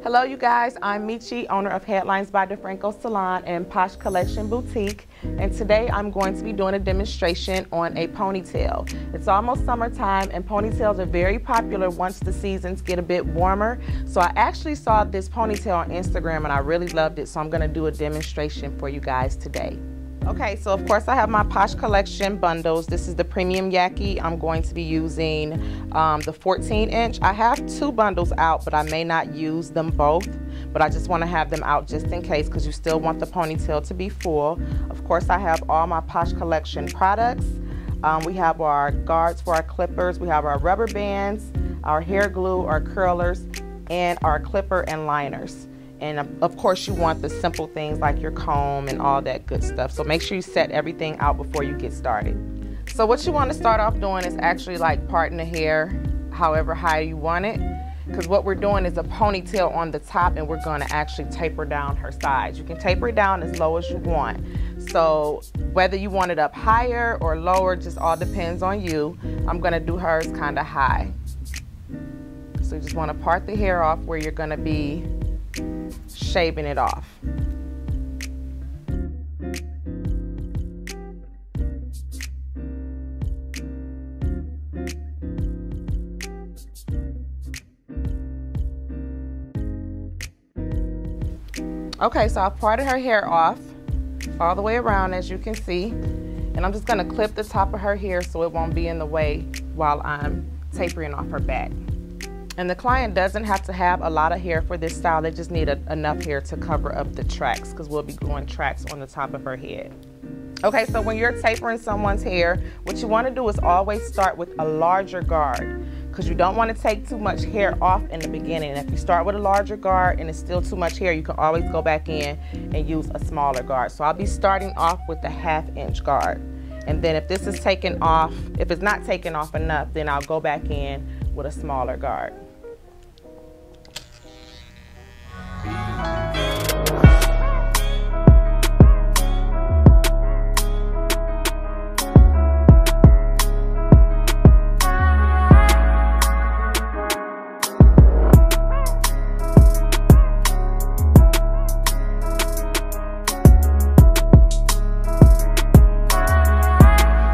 Hello you guys, I'm Michi, owner of Headlines by DeFranco Salon and Posh Collection Boutique, and today I'm going to be doing a demonstration on a ponytail. It's almost summertime and ponytails are very popular once the seasons get a bit warmer. So I actually saw this ponytail on Instagram and I really loved it, so I'm going to do a demonstration for you guys today. Okay, so of course I have my Posh Collection bundles. This is the premium Yaki. I'm going to be using the 14-inch. I have two bundles out, but I may not use them both. But I just want to have them out just in case because you still want the ponytail to be full. Of course, I have all my Posh Collection products. We have our guards for our clippers. We have our rubber bands, our hair glue, our curlers, and our clipper and liners. And of course you want the simple things like your comb and all that good stuff. So make sure you set everything out before you get started. So what you want to start off doing is actually like parting the hair however high you want it. Because what we're doing is a ponytail on the top and we're going to actually taper down her sides. You can taper it down as low as you want. So whether you want it up higher or lower just all depends on you. I'm going to do hers kind of high. So you just want to part the hair off where you're going to be shaving it off. Okay, so I've parted her hair off all the way around as you can see, and I'm just going to clip the top of her hair so it won't be in the way while I'm tapering off her back. And the client doesn't have to have a lot of hair for this style. They just need enough hair to cover up the tracks because we'll be gluing tracks on the top of her head. Okay, so when you're tapering someone's hair, what you want to do is always start with a larger guard because you don't want to take too much hair off in the beginning. If you start with a larger guard and it's still too much hair, you can always go back in and use a smaller guard. So I'll be starting off with the 1/2 inch guard. And then if this is taken off, if it's not taken off enough, then I'll go back in with a smaller guard.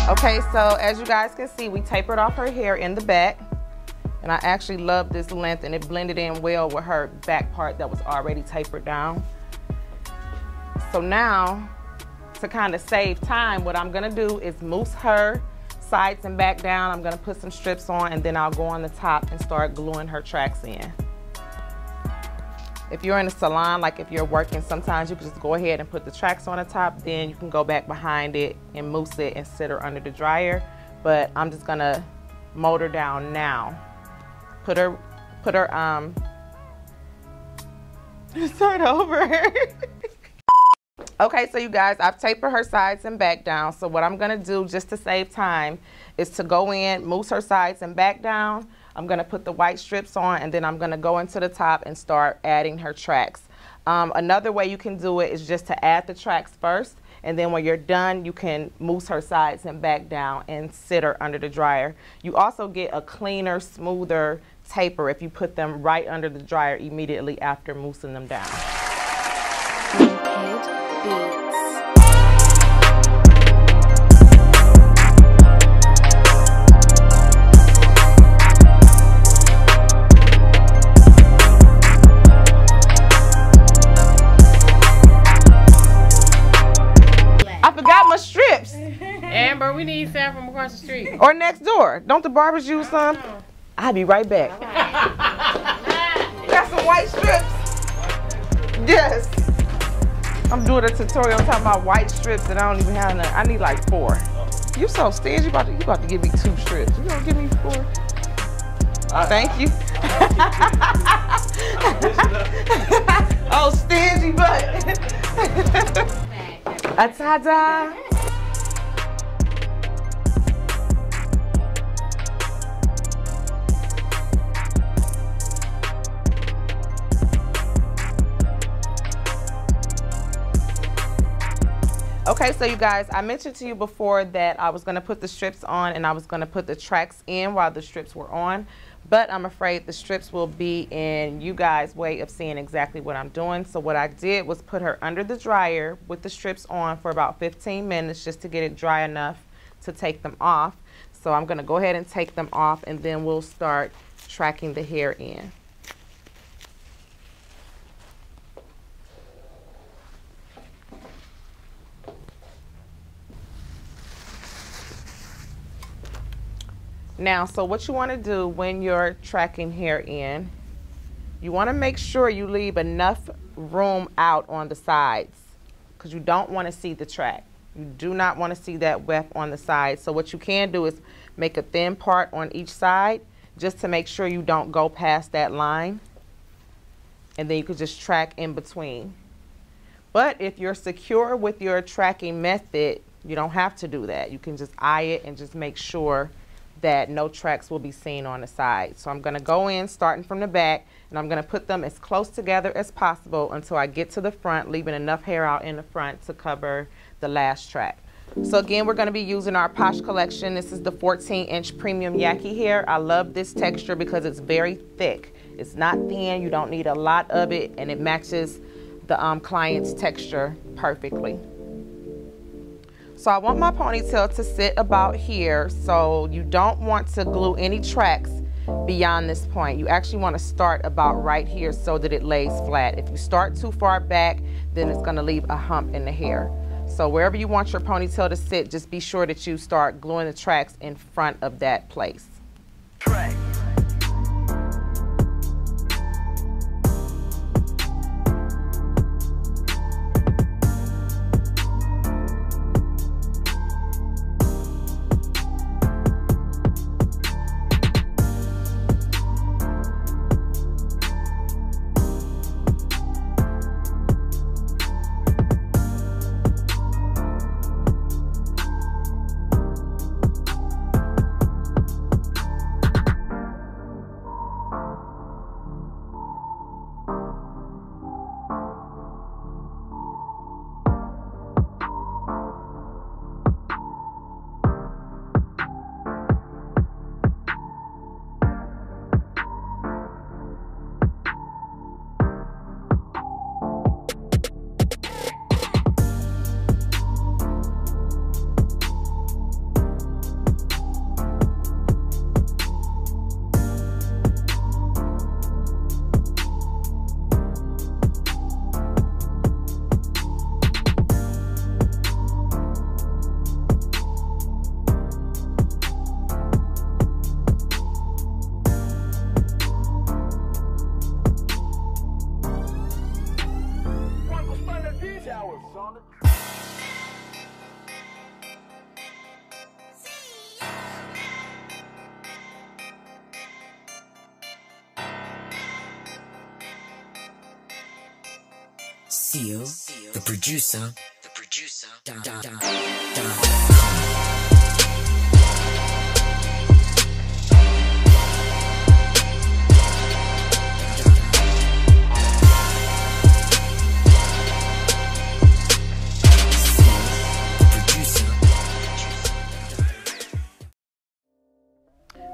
Okay, so as you guys can see, we tapered off her hair in the back. And I actually love this length and it blended in well with her back part that was already tapered down. So now, to kind of save time, what I'm gonna do is mousse her sides and back down. I'm gonna put some strips on and then I'll go on the top and start gluing her tracks in. If you're in a salon, like if you're working, sometimes you can just go ahead and put the tracks on the top, then you can go back behind it and mousse it and sit her under the dryer. But I'm just gonna mold her down now. Put her, start over. Okay, so you guys, I've tapered her sides and back down. So what I'm gonna do just to save time is to go in, mousse her sides and back down. I'm gonna put the white strips on and then I'm gonna go into the top and start adding her tracks. Another way you can do it is just to add the tracks first. And then when you're done, you can mousse her sides and back down and sit her under the dryer. You also get a cleaner, smoother taper if you put them right under the dryer immediately after moussing them down. Strips. Amber, we need some from across the street. Or next door. Don't the barbers use some? I'll be right back. Got some white strips. Yes. I'm doing a tutorial talking about white strips and I don't even have none. I need like 4. You so stingy. You about to give me 2 strips. You gonna give me 4? Thank you. Oh, stingy butt. Ta-da. Okay, so you guys, I mentioned to you before that I was going to put the strips on and I was going to put the tracks in while the strips were on, but I'm afraid the strips will be in you guys' way of seeing exactly what I'm doing. So what I did was put her under the dryer with the strips on for about 15 minutes just to get it dry enough to take them off. So I'm going to go ahead and take them off and then we'll start tracking the hair in. Now, so what you want to do when you're tracking hair in, you want to make sure you leave enough room out on the sides because you don't want to see the track. You do not want to see that weft on the side. So what you can do is make a thin part on each side just to make sure you don't go past that line. And then you could just track in between. But if you're secure with your tracking method, you don't have to do that. You can just eye it and just make sure that no tracks will be seen on the side. So I'm going to go in starting from the back and I'm going to put them as close together as possible until I get to the front, leaving enough hair out in the front to cover the last track. So again, we're going to be using our Posh collection. This is the 14-inch premium yaki hair. I love this texture because it's very thick. It's not thin. You don't need a lot of it and it matches the client's texture perfectly. So I want my ponytail to sit about here, so you don't want to glue any tracks beyond this point. You actually want to start about right here so that it lays flat. If you start too far back, then it's going to leave a hump in the hair. So wherever you want your ponytail to sit, just be sure that you start gluing the tracks in front of that place. Track. Seal, the producer. Dun, dun, dun, dun.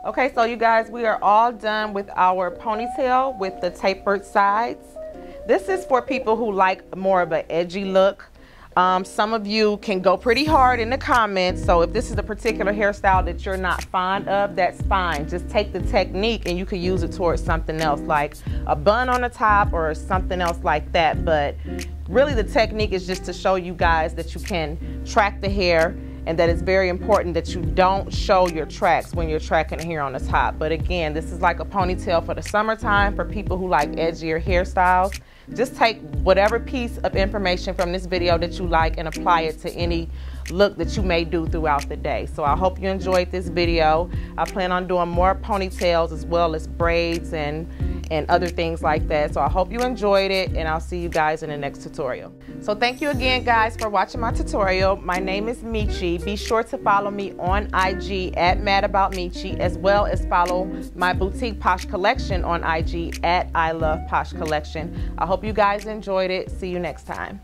Okay, so you guys, we are all done with our ponytail with the tapered sides. This is for people who like more of an edgy look. Some of you can go pretty hard in the comments, so if this is a particular hairstyle that you're not fond of, that's fine. Just take the technique and you can use it towards something else, like a bun on the top or something else like that. But really the technique is just to show you guys that you can track the hair and that it's very important that you don't show your tracks when you're tracking the hair on the top. But again, this is like a ponytail for the summertime for people who like edgier hairstyles. Just take whatever piece of information from this video that you like and apply it to any look that you may do throughout the day. So I hope you enjoyed this video. I plan on doing more ponytails as well as braids and other things like that. So I hope you enjoyed it and I'll see you guys in the next tutorial. So thank you again guys for watching my tutorial. My name is Michi. Be sure to follow me on IG at MadAboutMichi, as well as follow my boutique Posh collection on IG at I Love Posh Collection. I hope you guys enjoyed it. See you next time.